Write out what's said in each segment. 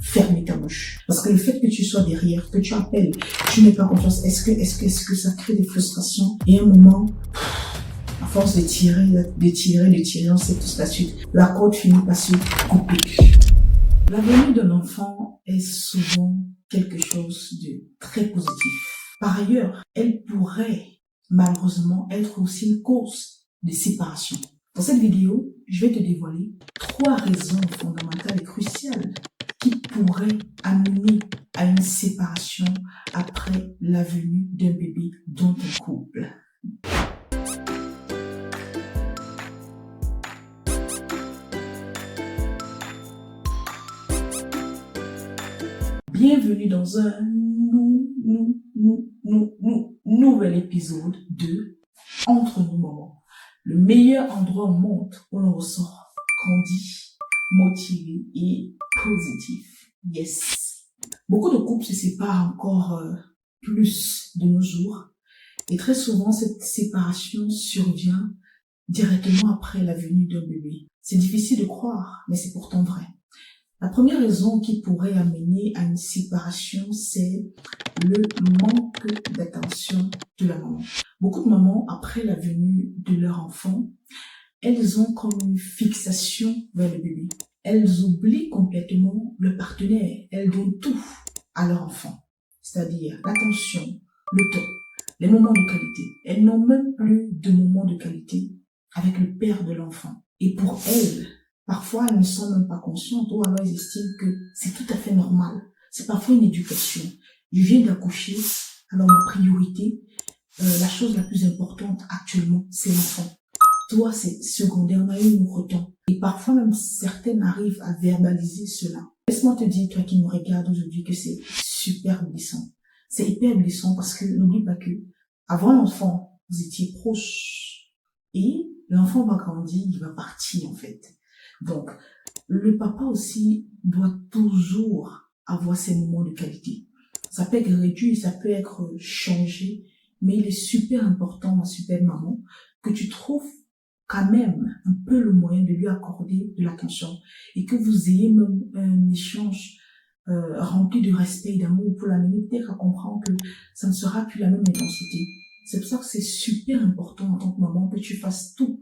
fermer ta bouche. Parce que le fait que tu sois derrière, que tu appelles, tu n'es pas confiance, est-ce que ça crée des frustrations? Et à un moment, à force de tirer, on sait tous la suite. La corde finit par se couper. La venue d'un enfant est souvent quelque chose de très positif. Par ailleurs, elle pourrait malheureusement être aussi une cause de séparation. Dans cette vidéo, je vais te dévoiler 3 raisons fondamentales et cruciales qui pourraient amener à une séparation après la venue d'un bébé dans un couple. Bienvenue dans un nouvel épisode de Entre nous moments. Le meilleur endroit au monde où l'on ressort grandi, motivé et positif. Yes. Beaucoup de couples se séparent encore plus de nos jours. Et très souvent, cette séparation survient directement après la venue d'un bébé. C'est difficile de croire, mais c'est pourtant vrai. La première raison qui pourrait amener à une séparation, c'est le manque d'attention de la maman. Beaucoup de mamans, après la venue de leur enfant, elles ont comme une fixation vers le bébé. Elles oublient complètement le partenaire. Elles donnent tout à leur enfant, c'est-à-dire l'attention, le temps, les moments de qualité. Elles n'ont même plus de moments de qualité avec le père de l'enfant. Et pour elles, parfois, elles ne sont même pas conscientes ou alors elles estiment que c'est tout à fait normal. C'est parfois une éducation. Je viens d'accoucher, alors ma priorité, la chose la plus importante actuellement, c'est l'enfant. Toi, c'est secondaire, on a eu notre temps. Et parfois même, certaines arrivent à verbaliser cela. Laisse-moi te dire, toi qui me regardes aujourd'hui, que c'est super blessant. C'est hyper blessant parce que n'oublie pas que avant l'enfant, vous étiez proches. Et l'enfant va grandir, il va partir en fait. Donc, le papa aussi doit toujours avoir ses moments de qualité. Ça peut être réduit, ça peut être changé, mais il est super important, ma super maman, que tu trouves quand même un peu le moyen de lui accorder de l'attention et que vous ayez même un échange rempli de respect et d'amour pour l'amener peut-être à comprendre que ça ne sera plus la même intensité. C'est pour ça que c'est super important en tant que maman que tu fasses tout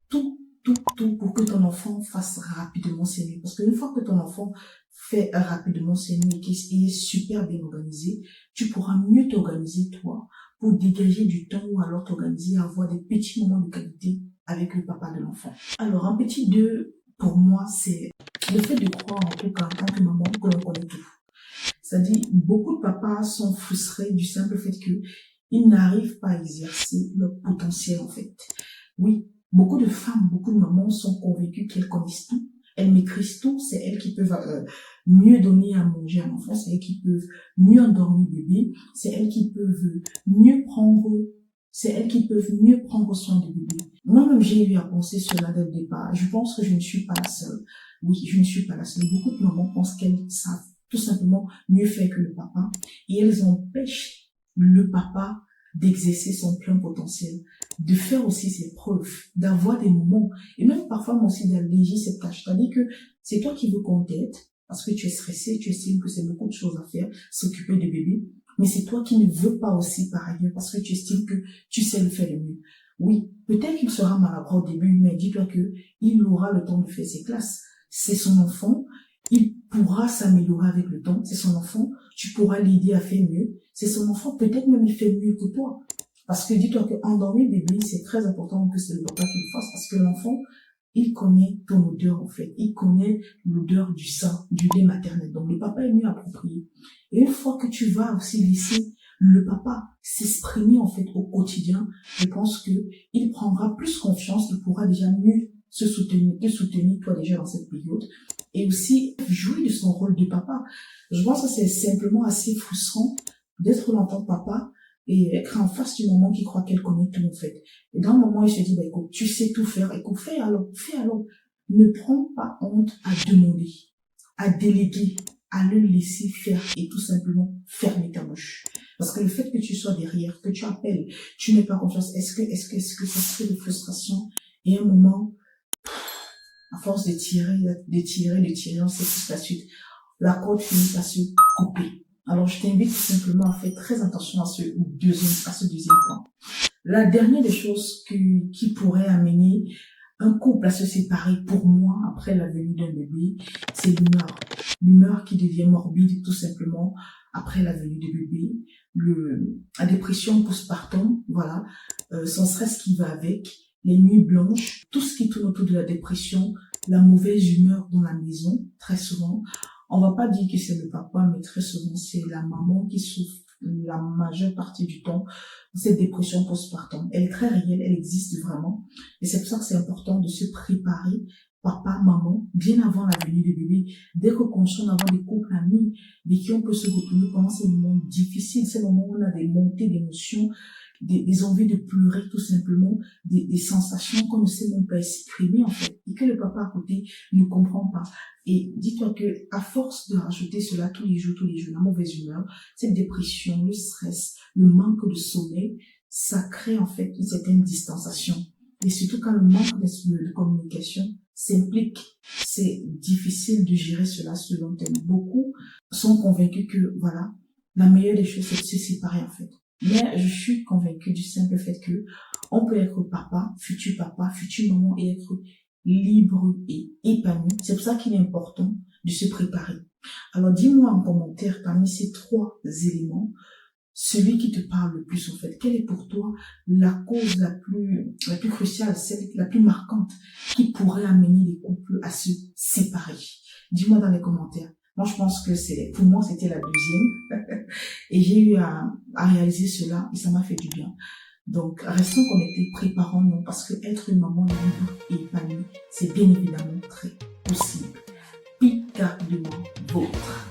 pour que ton enfant fasse rapidement ses nuits. Parce qu'une fois que ton enfant fait rapidement ses nuits et qu'il est super bien organisé, tu pourras mieux t'organiser toi pour dégager du temps ou alors t'organiser à avoir des petits moments de qualité avec le papa de l'enfant. Alors, un petit 2, pour moi, c'est le fait de croire en tout cas en tant que maman que l'on connaît tout. C'est-à-dire, beaucoup de papas sont frustrés du simple fait qu'ils n'arrivent pas à exercer leur potentiel en fait. Oui, beaucoup de femmes, beaucoup de mamans sont convaincues qu'elles connaissent tout. Elles maîtrisent tout. C'est elles qui peuvent mieux donner à manger à l'enfant. C'est elles qui peuvent mieux endormir le bébé. C'est elles qui peuvent mieux prendre soin du bébé. Moi-même, j'ai eu à penser cela dès le départ. Je pense que je ne suis pas la seule. Oui, je ne suis pas la seule. Beaucoup de mamans pensent qu'elles savent tout simplement mieux faire que le papa. Et elles empêchent le papa d'exercer son plein potentiel, de faire aussi ses preuves, d'avoir des moments, et même parfois moi aussi d'alléger cette tâche. C'est-à-dire que c'est toi qui veux qu'on t'aide, parce que tu es stressé, tu estimes que c'est beaucoup de choses à faire, s'occuper de bébé, mais c'est toi qui ne veux pas aussi par ailleurs, parce que tu estimes que tu sais le faire le mieux. Oui, peut-être qu'il sera maladroit au début, mais dis-toi que il aura le temps de faire ses classes. C'est son enfant, il pourra s'améliorer avec le temps, c'est son enfant, tu pourras l'aider à faire mieux, c'est son enfant, peut-être même il fait mieux que toi. Parce que dis-toi que endormir bébé, c'est très important que c'est le papa qui le fasse, parce que l'enfant, il connaît ton odeur en fait, il connaît l'odeur du sein, du lait maternel, donc le papa est mieux approprié. Et une fois que tu vas aussi laisser le papa s'exprimer en fait au quotidien, je pense que il prendra plus confiance, il pourra déjà mieux te soutenir toi déjà dans cette période, et aussi jouer de son rôle de papa. Je pense que c'est simplement assez frustrant d'être en tant que papa et être en face d'une maman qui croit qu'elle connaît tout en fait. Et dans le moment, il se dit, bah, écoute, tu sais tout faire, écoute, fais alors. Ne prends pas honte à demander, à déléguer, à le laisser faire et tout simplement fermer ta bouche. Parce que le fait que tu sois derrière, que tu appelles, tu n'es pas confiance, est-ce que ça crée des frustrations et à un moment, à force de tirer, on sait toute la suite. la corde finit par se couper. Alors, je t'invite tout simplement à faire très attention à ce deuxième point. La dernière des choses qui pourrait amener un couple à se séparer, pour moi, après la venue d'un bébé, c'est l'humeur. L'humeur qui devient morbide, tout simplement, après la venue du bébé. La dépression postpartum, voilà, son stress qui va avec, les nuits blanches, tout ce qui tourne autour de la dépression, la mauvaise humeur dans la maison, très souvent. On va pas dire que c'est le papa, mais très souvent, c'est la maman qui souffre la majeure partie du temps de cette dépression postpartum. Elle est très réelle, elle existe vraiment. Et c'est pour ça que c'est important de se préparer, papa, maman, bien avant la venue du bébé, dès que conscient d'avoir des couples amis, mais qui on peut se retrouver pendant ces moments difficiles, ces moments où on a des montées d'émotions, des envies de pleurer tout simplement, des sensations qu'on ne sait même pas exprimer en fait, et que le papa à côté ne comprend pas. Et dis-toi que à force de rajouter cela tous les jours, la mauvaise humeur, cette dépression, le stress, le manque de sommeil, ça crée en fait une certaine distanciation. Et surtout quand le manque de communication s'implique, c'est difficile de gérer cela selon tel. Beaucoup sont convaincus que voilà, la meilleure des choses c'est de se séparer en fait. Mais je suis convaincue du simple fait que on peut être papa, futur maman et être libre et épanoui. C'est pour ça qu'il est important de se préparer. Alors dis-moi en commentaire parmi ces 3 éléments, celui qui te parle le plus en fait. Quelle est pour toi la cause la plus cruciale, celle la plus marquante qui pourrait amener les couples à se séparer? Dis-moi dans les commentaires. Moi, je pense que pour moi, c'était la deuxième. Et j'ai eu à réaliser cela et ça m'a fait du bien. Donc, restons connectés, préparons-nous parce que être une maman libre et épanouie, c'est bien évidemment très possible. Picardement vôtre.